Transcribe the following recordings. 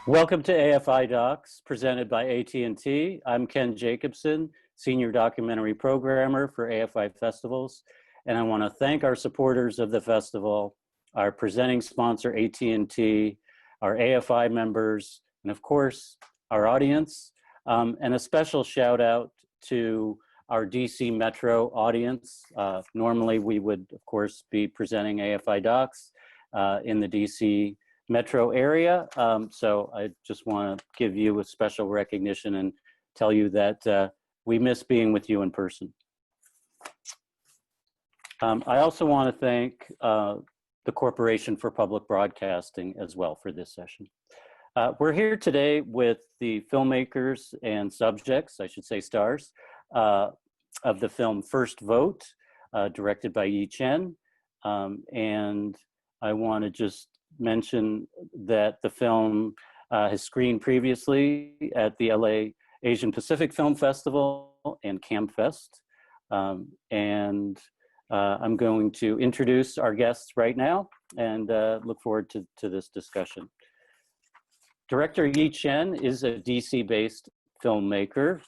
Welcome to AFI Docs, presented by AT&T. I'm Ken Jacobson, Senior Documentary Programmer for AFI Festivals, and I want to thank our supporters of the festival, our presenting sponsor AT&T, our AFI members, and of course, our audience, and a special shout out to our DC Metro audience. Normally, we would, of course, be presenting AFI Docs in the DC Metro area. So I just want to give you a special recognition and tell you that we miss being with you in person. I also want to thank the Corporation for Public Broadcasting as well for this session. We're here today with the filmmakers and subjects, I should say stars, of the film First Vote, directed by Yi Chen. And I want to just mention that the film has screened previously at the LA Asian Pacific Film Festival and CamFest. And I'm going to introduce our guests right now and look forward to this discussion. Director Yi Chen is a DC-based filmmaker,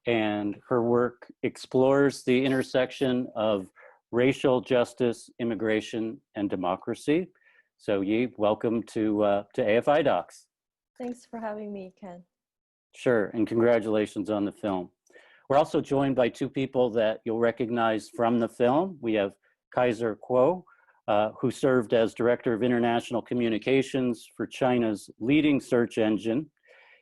and her work explores the intersection of racial justice, immigration, and democracy. So Yi, welcome to AFI Docs. Thanks for having me, Ken. Sure, and congratulations on the film. We're also joined by two people that you'll recognize from the film. We have Kaiser, who served as Director of International Communications for China's leading search engine.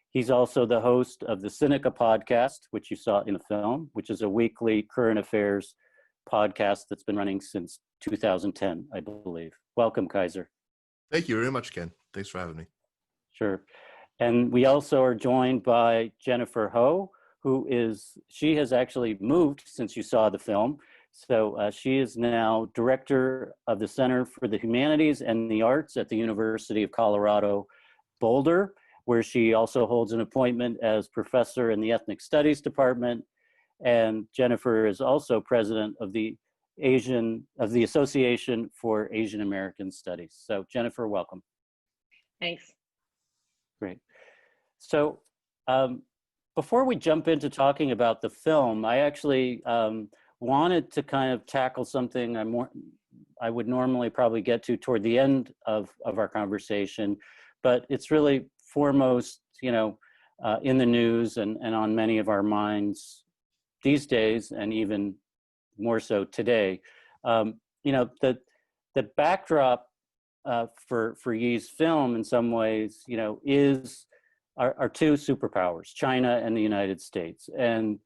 He's also the host of the Sinica podcast, which you saw in the film, which is a weekly current affairs podcast that's been running since 2010, I believe. Welcome, Kaiser. Thank you very much, Ken. Thanks for having me. Sure. And we also are joined by Jennifer Ho, she has actually moved since you saw the film. So she is now Director of the Center for the Humanities and the Arts at the University of Colorado, Boulder, where she also holds an appointment as professor in the Ethnic Studies Department. And Jennifer is also president of the Association for Asian American Studies. So Jennifer, welcome. Thanks. Great. So before we jump into talking about the film, I actually wanted to kind of tackle something I would normally probably get to toward the end of our conversation, but it's really foremost, in the news and on many of our minds these days, and even more so today. The backdrop for Yi's film in some ways, is our two superpowers, China and the United States. And,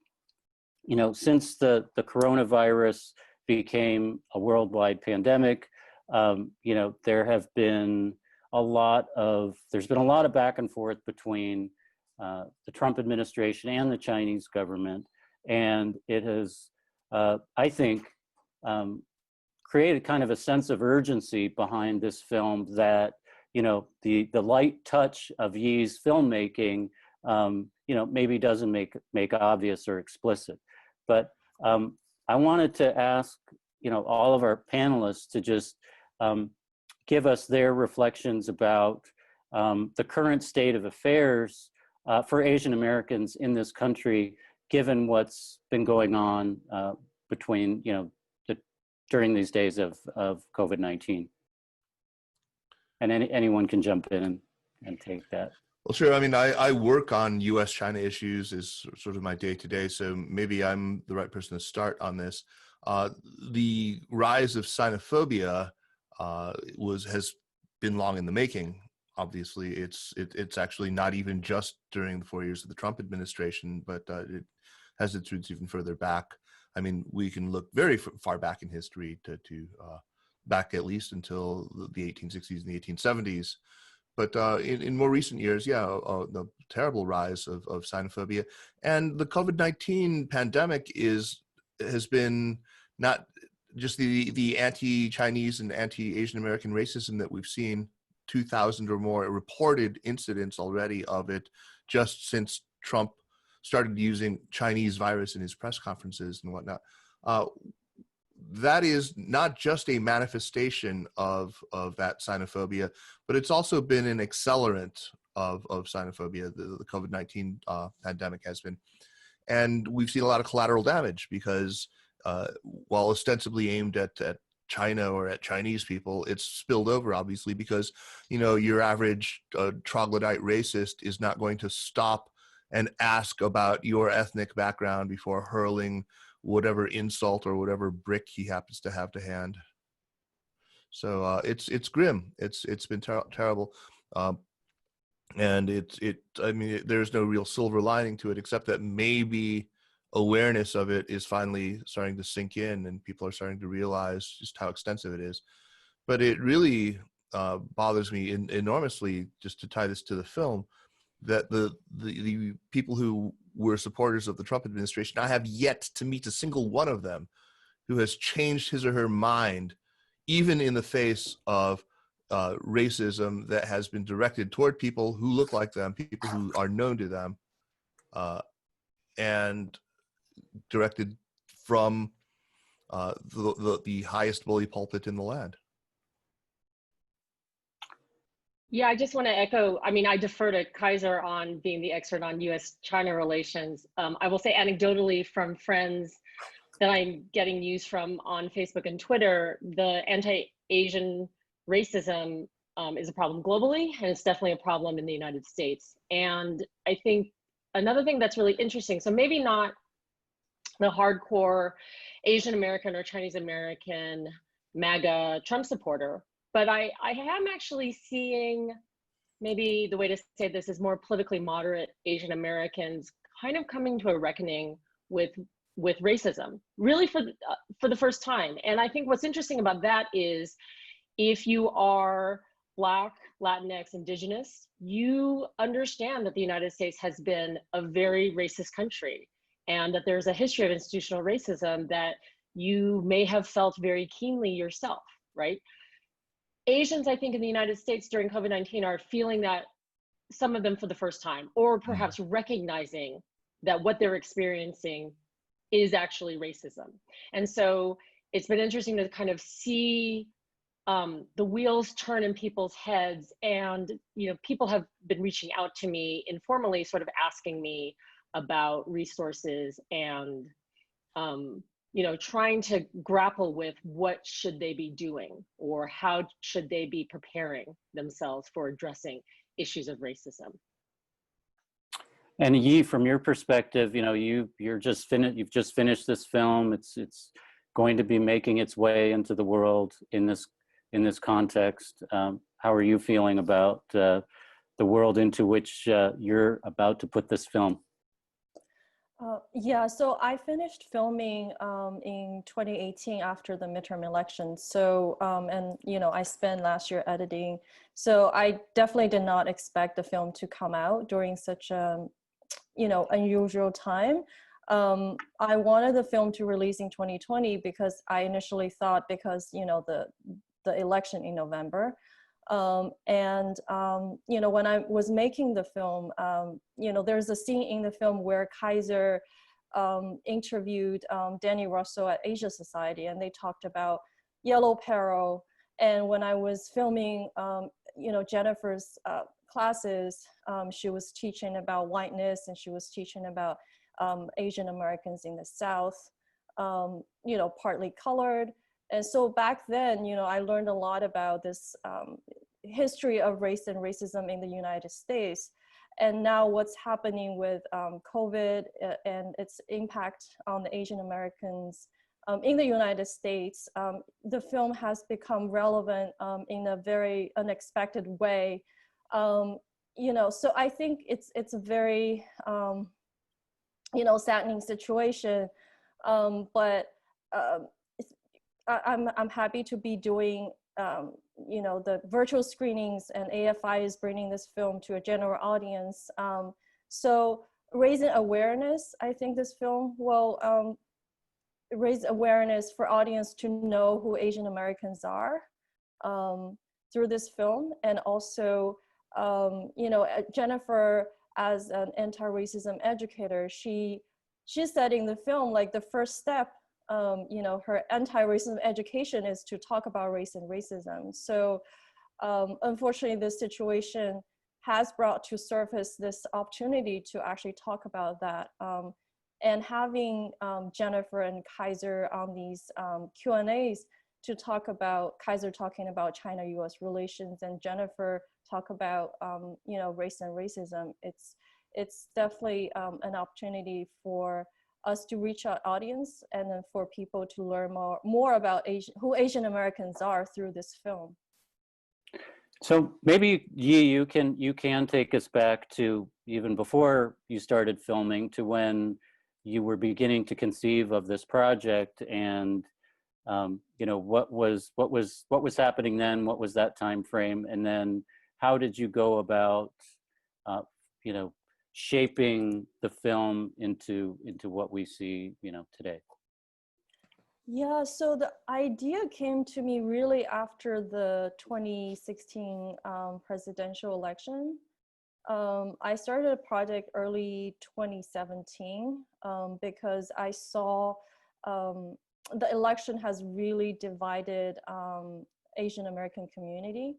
since the coronavirus became a worldwide pandemic, there's been a lot of back and forth between the Trump administration and the Chinese government. And it has, I think, created kind of a sense of urgency behind this film that, the light touch of Yi's filmmaking, maybe doesn't make obvious or explicit. But I wanted to ask, all of our panelists to just give us their reflections about the current state of affairs for Asian Americans in this country, given what's been going on between, during these days of COVID-19. And anyone can jump in and take that. Well, sure. I mean, I work on U.S.-China issues is sort of my day-to-day, so maybe I'm the right person to start on this. The rise of Sinophobia has been long in the making. Obviously, it's actually not even just during the 4 years of the Trump administration, but it has its roots even further back. I mean, we can look very far back in history to back at least until the 1860s and the 1870s. But in more recent years, the terrible rise of xenophobia, and the COVID-19 pandemic has been not just the anti-Chinese and anti-Asian American racism that we've seen, 2,000 or more reported incidents already of it just since Trump started using Chinese virus in his press conferences and whatnot. That is not just a manifestation of that xenophobia, but it's also been an accelerant of xenophobia, the COVID-19 pandemic has been. And we've seen a lot of collateral damage because while ostensibly aimed at China or at Chinese people, it's spilled over, obviously, because, you know, your average troglodyte racist is not going to stop and ask about your ethnic background before hurling whatever insult or whatever brick he happens to have to hand. So it's grim. It's been terrible. And I mean, there's no real silver lining to it, except that maybe awareness of it is finally starting to sink in and people are starting to realize just how extensive it is. But it really bothers me enormously, just to tie this to the film, that the people who were supporters of the Trump administration, I have yet to meet a single one of them who has changed his or her mind, even in the face of racism that has been directed toward people who look like them, people who are known to them, and directed from the highest bully pulpit in the land. Yeah, I just want to echo, I mean, I defer to Kaiser on being the expert on US-China relations. I will say anecdotally from friends that I'm getting news from on Facebook and Twitter, the anti-Asian racism is a problem globally, and it's definitely a problem in the United States. And I think another thing that's really interesting, so maybe not the hardcore Asian American or Chinese American MAGA Trump supporter, but I am actually seeing, maybe the way to say this is, more politically moderate Asian Americans kind of coming to a reckoning with racism, really for the first time. And I think what's interesting about that is, if you are Black, Latinx, Indigenous, you understand that the United States has been a very racist country, and that there's a history of institutional racism that you may have felt very keenly yourself, right? Asians, I think, in the United States during COVID-19 are feeling that, some of them for the first time, or perhaps recognizing that what they're experiencing is actually racism. And so it's been interesting to kind of see the wheels turn in people's heads. And, you know, people have been reaching out to me informally, sort of asking me about resources and, you know, trying to grapple with what should they be doing, or how should they be preparing themselves for addressing issues of racism. And Yi, from your perspective, you know, you've just finished this film. It's going to be making its way into the world in this context. How are you feeling about the world into which you're about to put this film? Yeah, so I finished filming in 2018 after the midterm elections. So, and, you know, I spent last year editing. So I definitely did not expect the film to come out during such a, you know, unusual time. I wanted the film to release in 2020 because I initially thought, because, you know, the election in November. You know, when I was making the film, you know, there's a scene in the film where Kaiser interviewed Danny Russell at Asia Society, and they talked about yellow peril. And when I was filming, you know, Jennifer's classes, she was teaching about whiteness, and she was teaching about Asian Americans in the South, you know, partly colored. And so back then, you know, I learned a lot about this history of race and racism in the United States. And now what's happening with COVID and its impact on the Asian Americans in the United States, the film has become relevant in a very unexpected way. You know, so I think it's a very, you know, saddening situation, but I'm happy to be doing, you know, the virtual screenings, and AFI is bringing this film to a general audience. So raising awareness, I think this film will raise awareness for audience to know who Asian Americans are through this film. And also, you know, Jennifer, as an anti-racism educator, she said in the film, like, the first step, you know, her anti-racism education is to talk about race and racism. So unfortunately, this situation has brought to surface this opportunity to actually talk about that. And having Jennifer and Kaiser on these Q&As to talk about, Kaiser talking about China-US relations and Jennifer talk about you know, race and racism, it's definitely an opportunity for us to reach our audience and then for people to learn more about who Asian Americans are through this film. So maybe Yi, you can take us back to even before you started filming, to when you were beginning to conceive of this project, and you know, what was happening then, what was that time frame, and then how did you go about you know, shaping the film into what we see, you know, today? Yeah, so the idea came to me really after the 2016 presidential election. I started a project early 2017 because I saw the election has really divided Asian American community.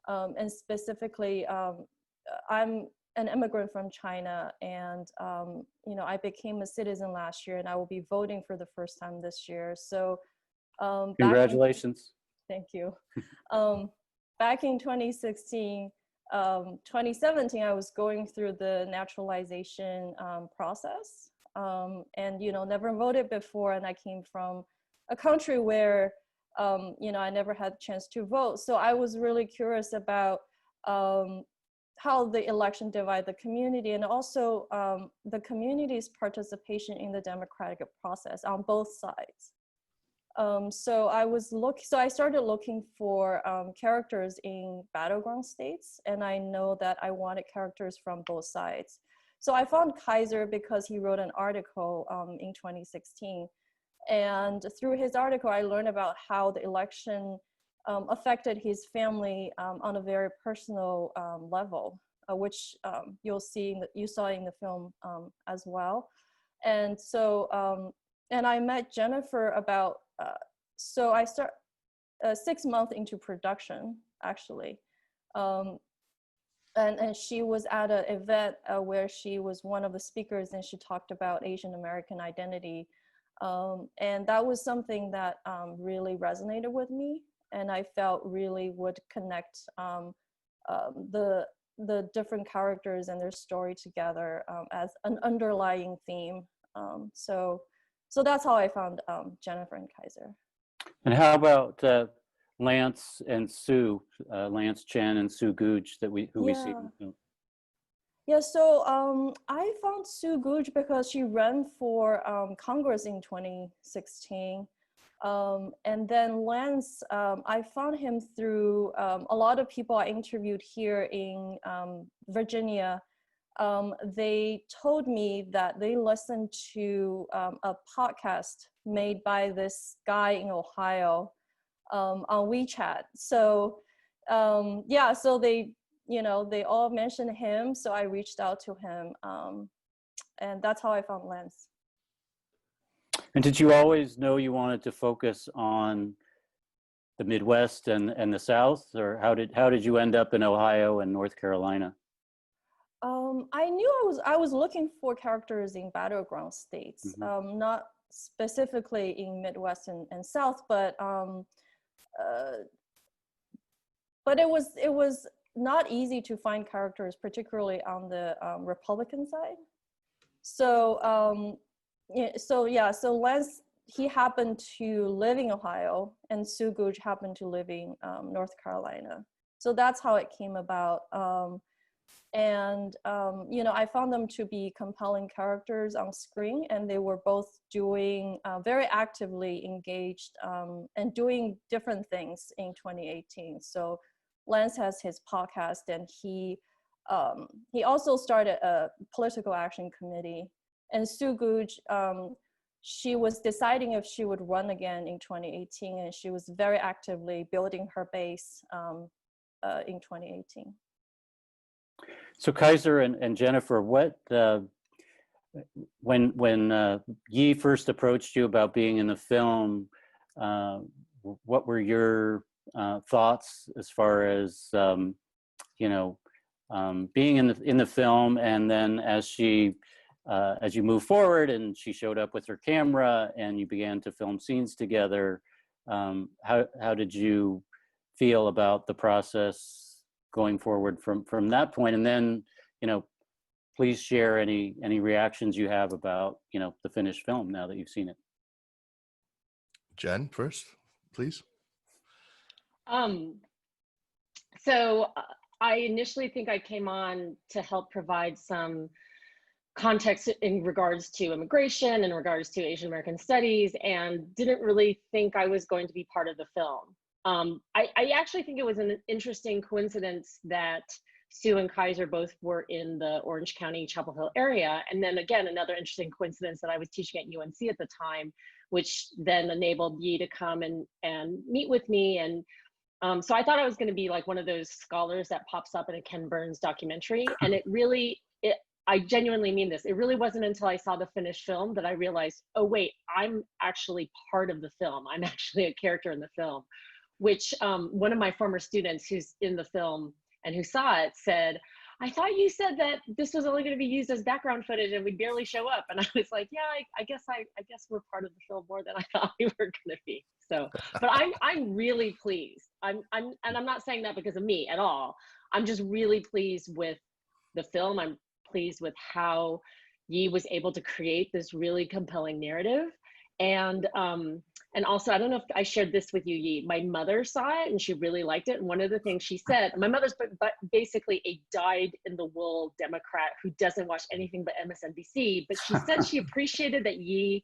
And specifically, I'm an immigrant from China, and you know, I became a citizen last year, and I will be voting for the first time this year. So, Congratulations! Thank you. Back in 2016, 2017, I was going through the naturalization process, and you know, never voted before, and I came from a country where you know, I never had a chance to vote. So I was really curious about how the election divided the community, and also the community's participation in the democratic process on both sides. So I started looking for characters in battleground states, and I know that I wanted characters from both sides. So I found Kaiser because he wrote an article in 2016. And through his article, I learned about how the election affected his family on a very personal level, which you saw in the film as well. And so, and I met Jennifer about, so I start 6 months into production, actually. And she was at an event where she was one of the speakers, and she talked about Asian American identity. And that was something that really resonated with me, and I felt really would connect the different characters and their story together as an underlying theme. So that's how I found Jennifer and Kaiser. And how about Lance and Sue, Lance Chen and Sue Gooch, who we see in the film? Yeah, so I found Sue Gooch because she ran for Congress in 2016. And then Lance, I found him through a lot of people I interviewed here in Virginia. They told me that they listened to a podcast made by this guy in Ohio on WeChat. So yeah, so they all mentioned him, so I reached out to him, and that's how I found Lance. And did you always know you wanted to focus on the Midwest and the South, or how did you end up in Ohio and North Carolina? I knew I was looking for characters in battleground states, mm-hmm. Not specifically in Midwest and South, but it was not easy to find characters, particularly on the Republican side. So so Lance, he happened to live in Ohio, and Sue Gooch happened to live in North Carolina. So that's how it came about. I found them to be compelling characters on screen, and they were both doing very actively engaged and doing different things in 2018. So Lance has his podcast, and he also started a political action committee. And Sue Gooch, she was deciding if she would run again in 2018, and she was very actively building her base in 2018. So Kaiser and Jennifer, when Yi first approached you about being in the film, what were your thoughts as far as being in the film, and then as you move forward and she showed up with her camera and you began to film scenes together, how did you feel about the process going forward from that point? And then, please share any reactions you have about, the finished film now that you've seen it. Jen, first, please. So I initially think I came on to help provide some context in regards to immigration, in regards to Asian American studies, and didn't really think I was going to be part of the film. I actually think it was an interesting coincidence that Sue and Kaiser both were in the Orange County, Chapel Hill area. And then again, another interesting coincidence that I was teaching at UNC at the time, which then enabled Yi to come and meet with me. And so I thought I was going to be like one of those scholars that pops up in a Ken Burns documentary. And I genuinely mean this. It really wasn't until I saw the finished film that I realized, oh wait, I'm actually part of the film. I'm actually a character in the film, which one of my former students who's in the film and who saw it said, I thought you said that this was only going to be used as background footage and we'd barely show up. And I was like, yeah, I guess we're part of the film more than I thought we were going to be. So, but I'm really pleased. And I'm not saying that because of me at all. I'm just really pleased with the film. I'm pleased with how Yi was able to create this really compelling narrative. And also, I don't know if I shared this with you, Yi, my mother saw it and she really liked it. And one of the things she said, my mother's basically a dyed-in-the-wool Democrat who doesn't watch anything but MSNBC, but she said she appreciated that Yi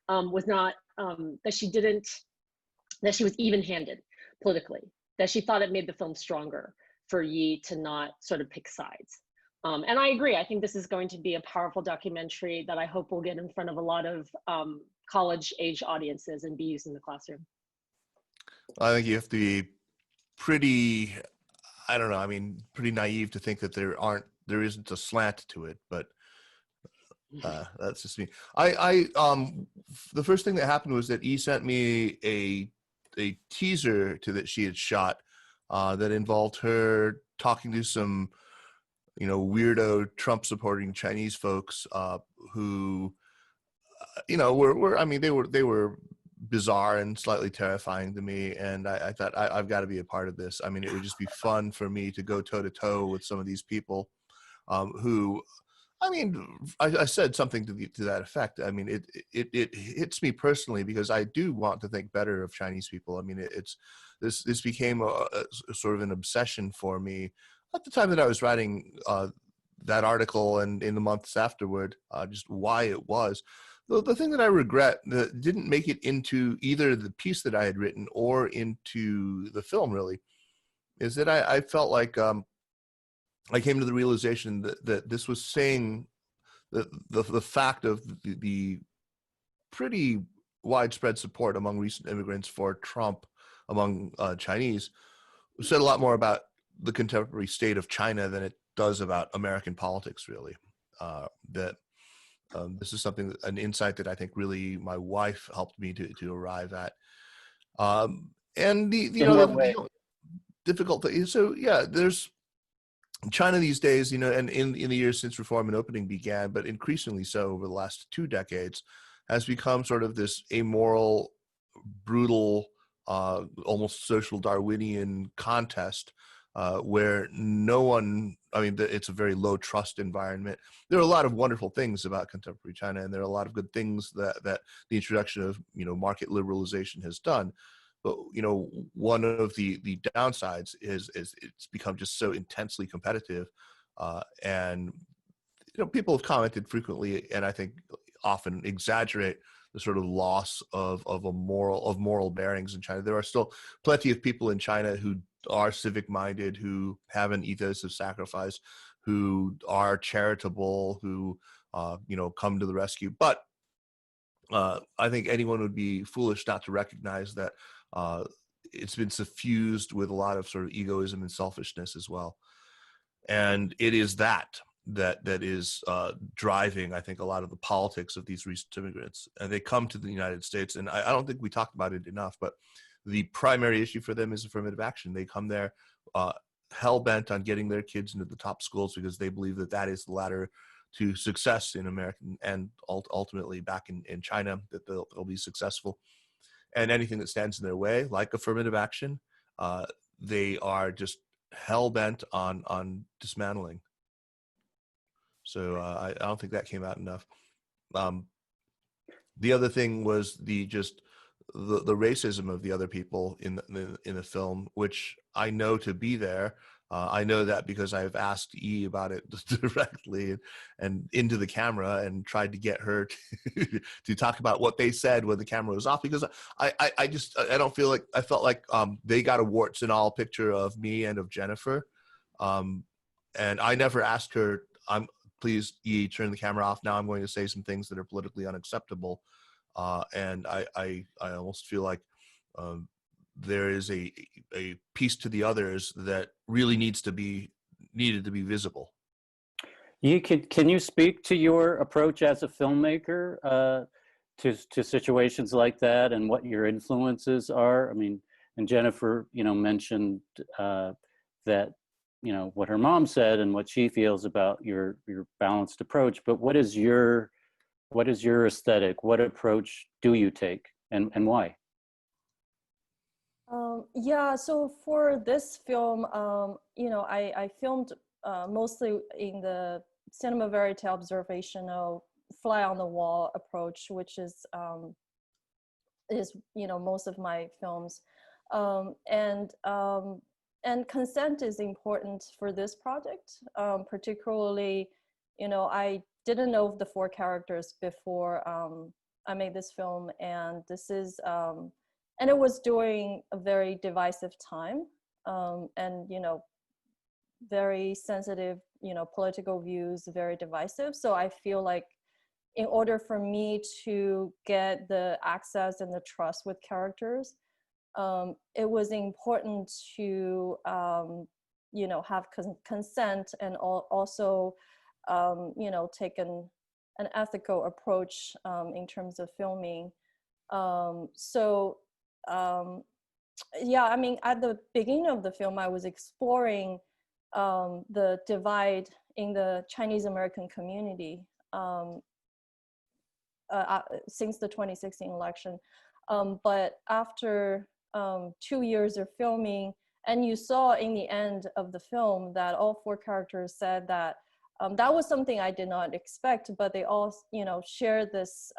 was not, that she was even-handed politically, that she thought it made the film stronger for Yi to not sort of pick sides. And I agree. I think this is going to be a powerful documentary that I hope will get in front of a lot of college-age audiences and be used in the classroom. I think you have to be pretty, pretty naive to think that there isn't a slant to it, but that's just me. The first thing that happened was that Yi sent me a teaser that she had shot that involved her talking to some weirdo Trump supporting Chinese folks who they were bizarre and slightly terrifying to me. And I thought I've got to be a part of this. I mean, it would just be fun for me to go toe to toe with some of these people who, I said something to that effect. I mean, it hits me personally because I do want to think better of Chinese people. I mean, this became a sort of an obsession for me at the time that I was writing that article and in the months afterward, just why it was. The thing that I regret that didn't make it into either the piece that I had written or into the film really is that I felt like I came to the realization that this was saying that the fact of the pretty widespread support among recent immigrants for Trump among Chinese said a lot more about the contemporary state of China than it does about American politics, really. This is an insight that I think really my wife helped me to arrive at. And the difficult thing. So yeah, there's China these days, and in the years since reform and opening began, but increasingly so over the last 2 decades, has become sort of this amoral, brutal, almost social Darwinian contest where no one, it's a very low trust environment. There are a lot of wonderful things about contemporary China, and there are a lot of good things that the introduction of, market liberalization has done. But, one of the downsides is it's become just so intensely competitive. And, people have commented frequently, and I think often exaggerate the sort of loss of moral bearings in China. There are still plenty of people in China who are civic minded, who have an ethos of sacrifice, who are charitable, who come to the rescue. But I think anyone would be foolish not to recognize that it's been suffused with a lot of sort of egoism and selfishness as well. And it is that is driving, I think, a lot of the politics of these recent immigrants. And they come to the United States, and I don't think we talked about it enough, but the primary issue for them is affirmative action. They come there hell-bent on getting their kids into the top schools because they believe that that is the ladder to success in America and ultimately back in China, that they'll be successful. And anything that stands in their way, like affirmative action, they are just hell-bent on dismantling. So I don't think that came out enough. The other thing was the racism of the other people in the film, which I know to be there. I know that because I've asked Yi about it directly and into the camera and tried to get her to talk about what they said when the camera was off, because I felt like they got a warts and all picture of me and of Jennifer. And I never asked her, please, Yi, turn the camera off now. I'm going to say some things that are politically unacceptable. And I almost feel like there is a piece to the others that really needed to be visible. Can you speak to your approach as a filmmaker to situations like that and what your influences are? I mean, and Jennifer, mentioned that, what her mom said and what she feels about your balanced approach, but what is your aesthetic? What approach do you take, and why? Yeah, so for this film, I filmed mostly in the cinema verite observational fly on the wall approach, which is most of my films, and consent is important for this project, particularly, I didn't know the 4 characters before I made this film, and this is and it was during a very divisive time, and very sensitive, political views, very divisive. So I feel like in order for me to get the access and the trust with characters, it was important to have consent, and also take an ethical approach in terms of filming. Yeah, I mean, at the beginning of the film, I was exploring the divide in the Chinese American community since the 2016 election. But after 2 years of filming, and you saw in the end of the film that all 4 characters said that that was something I did not expect, but they all, shared this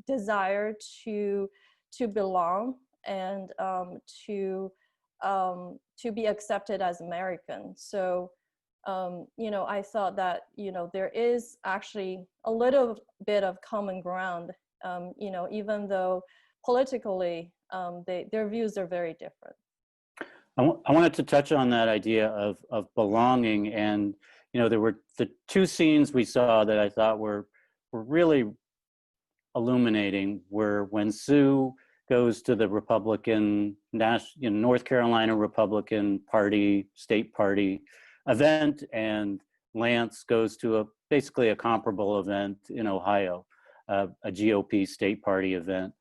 desire to belong and to be accepted as American. So, I thought that, there is actually a little bit of common ground, even though politically their views are very different. I wanted to touch on that idea of belonging, and there were the 2 scenes we saw that I thought were really illuminating. Were when Sue goes to the Republican North Carolina Republican Party state party event, and Lance goes to basically a comparable event in Ohio, a GOP state party event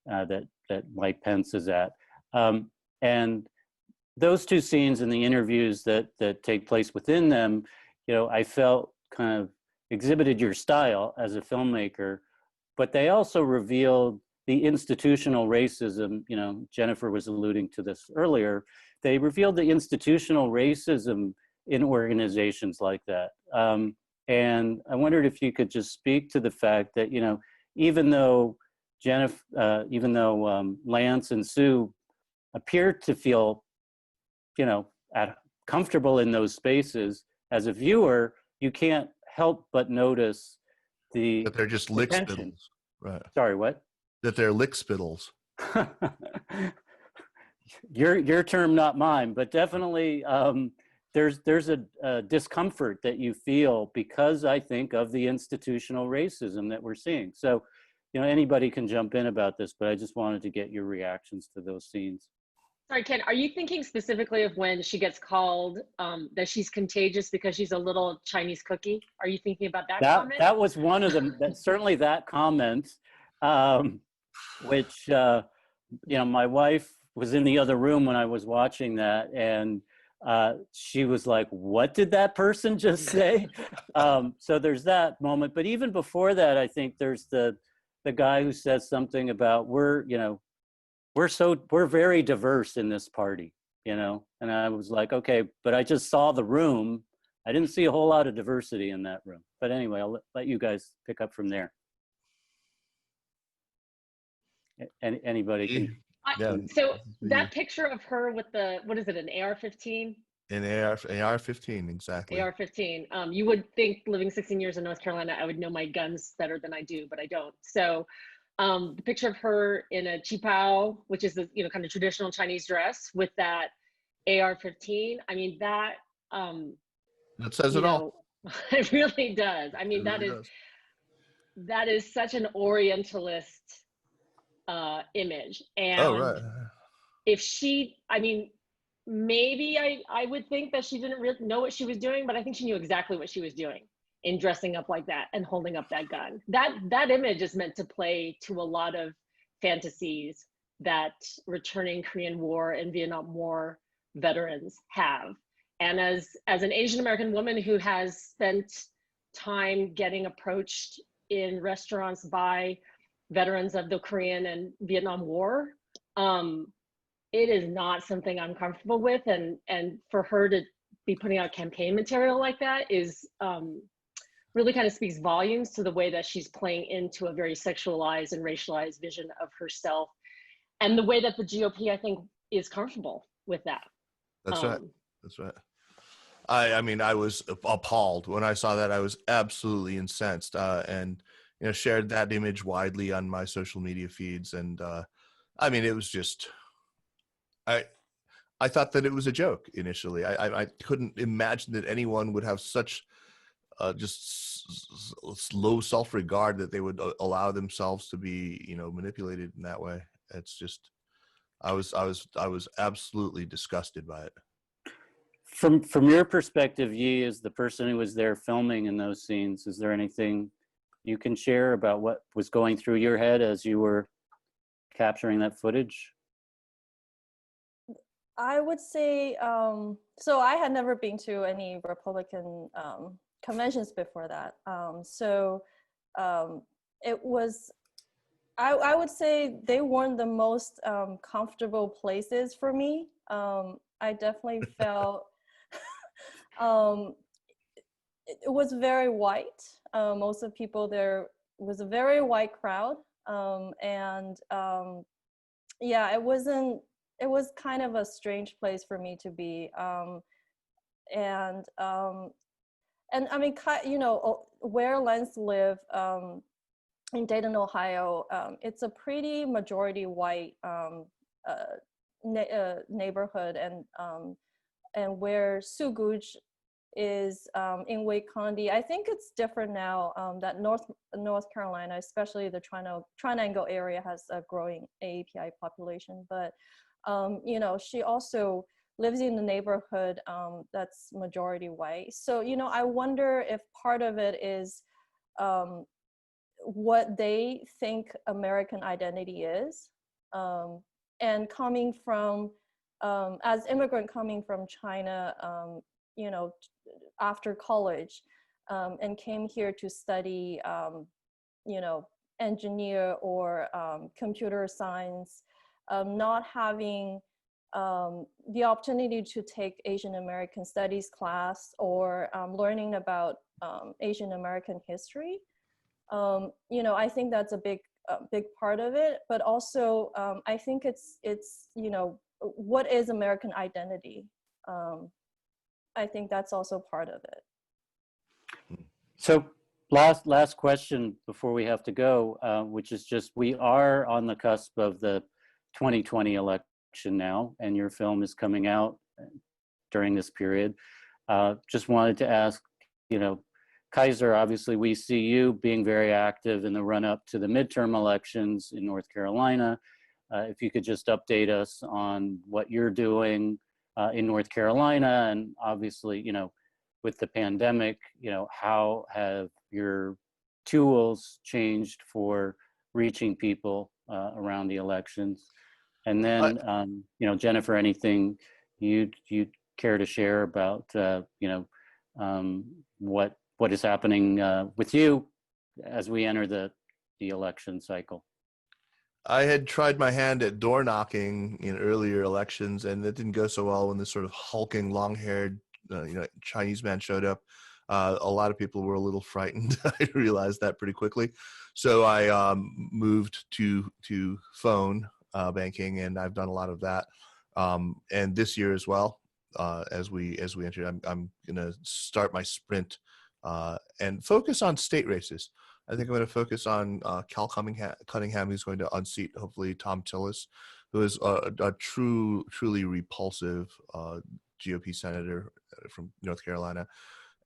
that Mike Pence is at, and those 2 scenes and the interviews that take place within them, I felt kind of exhibited your style as a filmmaker, but they also revealed the institutional racism. Jennifer was alluding to this earlier. They revealed the institutional racism in organizations like that. And I wondered if you could just speak to the fact that, even though Lance and Sue appear to feel, comfortable in those spaces, as a viewer, you can't help but notice that they're just lick spittles. Right. Sorry, what? That they're lick spittles. Your term, not mine, but definitely there's a discomfort that you feel because, I think, of the institutional racism that we're seeing. So, anybody can jump in about this, but I just wanted to get your reactions to those scenes. Sorry, Ken, are you thinking specifically of when she gets called that she's contagious because she's a little Chinese cookie? Are you thinking about that comment? That was one of them. Certainly that comment, which, my wife was in the other room when I was watching that, and she was like, what did that person just say? So there's that moment. But even before that, I think there's the guy who says something about we're very diverse in this party, and I was like, okay, but I just saw the room. I didn't see a whole lot of diversity in that room. But anyway, I'll let you guys pick up from there. Anybody can. Yeah. So that picture of her with the, what is it, an AR-15? An AR-15, exactly. AR-15. You would think living 16 years in North Carolina, I would know my guns better than I do, but I don't. So the picture of her in a qipao, which is the kind of traditional Chinese dress with that AR-15. I mean, that says it all. It really does. I mean, It really that is such an Orientalist image. And oh, right. if she, I mean, maybe I would think that she didn't really know what she was doing, but I think she knew exactly what she was doing in dressing up like that and holding up that gun. That image is meant to play to a lot of fantasies that returning Korean War and Vietnam War veterans have. And as an Asian American woman who has spent time getting approached in restaurants by veterans of the Korean and Vietnam War, it is not something I'm comfortable with. And for her to be putting out campaign material like that is really kind of speaks volumes to the way that she's playing into a very sexualized and racialized vision of herself, and the way that the GOP, I think, is comfortable with that. That's right. That's right. I mean, I was appalled when I saw that. I was absolutely incensed, and shared that image widely on my social media feeds. And I mean, it was just, I thought that it was a joke initially. I couldn't imagine that anyone would have such just low self-regard that they would allow themselves to be manipulated in that way. It's just, I was absolutely disgusted by it. From your perspective, Yi, as the person who was there filming in those scenes, is there anything you can share about what was going through your head as you were capturing that footage? I would say, so I had never been to any Republican conventions before that. It was, I would say they weren't the most comfortable places for me. I definitely felt, it was very white. Most of the people there was a very white crowd. Yeah, it was kind of a strange place for me to be. And I mean, where Lance live, in Dayton, Ohio, it's a pretty majority white neighborhood, and where Sue Gooch is in Wake County. I think it's different now that North Carolina, especially the Triangle area, has a growing AAPI population. But she also lives in the neighborhood that's majority white. So I wonder if part of it is what they think American identity is, and coming from as immigrant coming from China, after college, and came here to study, engineer or computer science, not having the opportunity to take Asian American studies class or learning about Asian American history. I think that's a big part of it, but also I think it's what is American identity? I think that's also part of it. So last question before we have to go, which is just, we are on the cusp of the 2020 election now, and your film is coming out during this period. Just wanted to ask, Kaiser, obviously we see you being very active in the run up to the midterm elections in North Carolina. If you could just update us on what you're doing in North Carolina, and obviously, with the pandemic, how have your tools changed for reaching people around the elections? And then, Jennifer, anything you'd care to share about, what is happening with you as we enter the election cycle? I had tried my hand at door knocking in earlier elections, and it didn't go so well when this sort of hulking, long-haired, Chinese man showed up. A lot of people were a little frightened. I realized that pretty quickly, so I moved to phone banking, and I've done a lot of that. And this year as well, as we enter, I'm going to start my sprint and focus on state races. I think I'm going to focus on Cal Cunningham, who's going to unseat, hopefully, Tom Tillis, who is a truly repulsive GOP senator from North Carolina.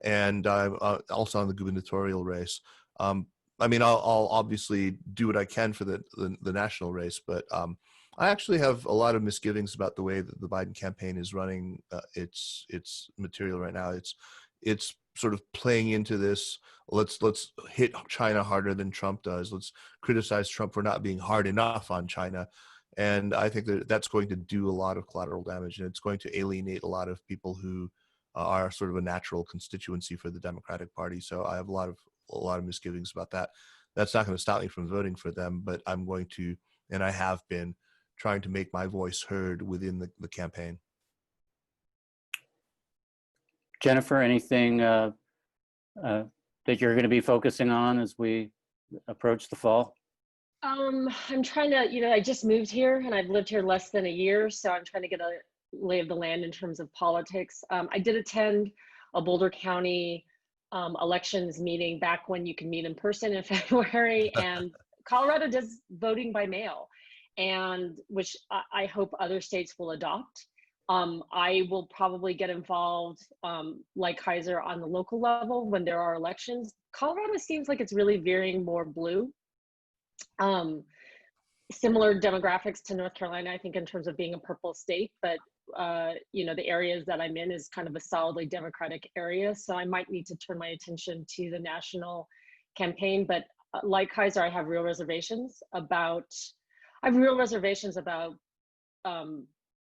And I'm also on the gubernatorial race. I'll obviously do what I can for the national race, but I actually have a lot of misgivings about the way that the Biden campaign is running its material right now. It's sort of playing into this, let's hit China harder than Trump does. Let's criticize Trump for not being hard enough on China. And I think that's going to do a lot of collateral damage, and it's going to alienate a lot of people who are sort of a natural constituency for the Democratic Party. So I have a lot of misgivings about that. That's not going to stop me from voting for them, but I'm going to, and I have been, trying to make my voice heard within the campaign. Jennifer, anything that you're going to be focusing on as we approach the fall? I'm trying to, I just moved here and I've lived here less than a year, so I'm trying to get a lay of the land in terms of politics. I did attend a Boulder County elections meeting back when you can meet in person in February, and Colorado does voting by mail, and which I hope other states will adopt. I will probably get involved, like Kaiser, on the local level when there are elections. Colorado seems like it's really veering more blue. Similar demographics to North Carolina, I think, in terms of being a purple state, but the areas that I'm in is kind of a solidly Democratic area. So I might need to turn my attention to the national campaign. But like Kaiser, I have real reservations about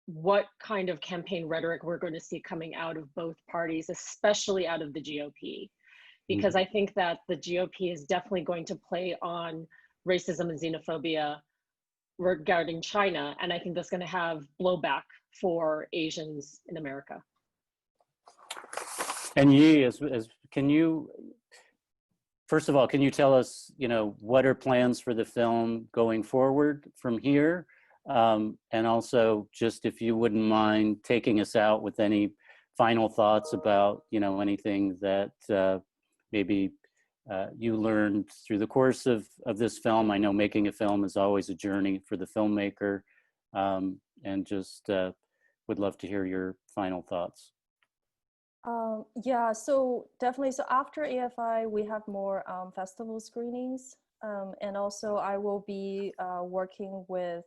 what kind of campaign rhetoric we're going to see coming out of both parties, especially out of the GOP, because I think that the GOP is definitely going to play on racism and xenophobia regarding China, and I think that's going to have blowback for Asians in America. And Yi, can you, first of all, can you tell us, what are plans for the film going forward from here? And also, just if you wouldn't mind taking us out with any final thoughts about, anything that maybe you learned through the course of this film. I know making a film is always a journey for the filmmaker, and just would love to hear your final thoughts. Yeah, so definitely. So after AFI, we have more festival screenings. And also I will be working with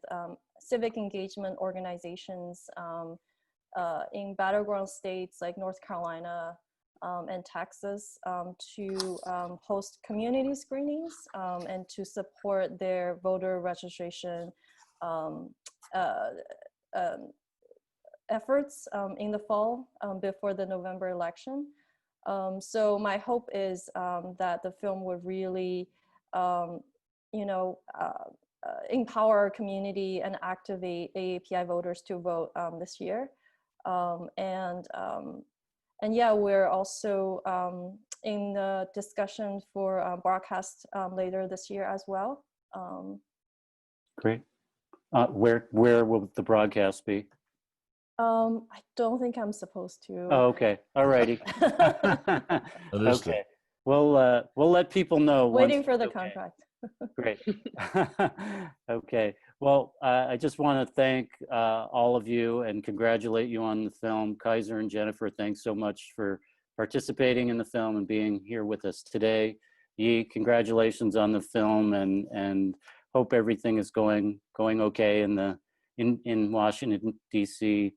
civic engagement organizations in battleground states like North Carolina and Texas to host community screenings and to support their voter registration efforts in the fall before the November election. So my hope is that the film would really empower our community and activate AAPI voters to vote this year. And yeah, we're also in the discussion for broadcast later this year as well. Great. Where will the broadcast be? I don't think I'm supposed to. Oh, okay. All righty. Okay. We'll let people know. Waiting for the contract. Great. Okay. Well, I just want to thank all of you and congratulate you on the film. Kaiser and Jennifer, thanks so much for participating in the film and being here with us today. Yi, congratulations on the film, and hope everything is going okay in Washington, D.C.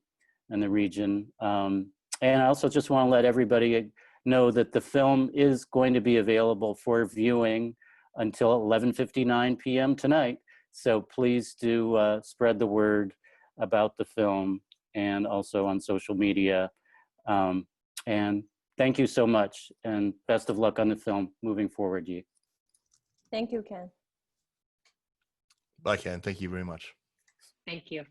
and the region. And I also just want to let everybody know that the film is going to be available for viewing until 11:59 p.m. tonight. So please do spread the word about the film, and also on social media And thank you so much, and best of luck on the film moving forward, Yi. Thank you, Ken. Bye, Ken. Thank you very much. Thank you.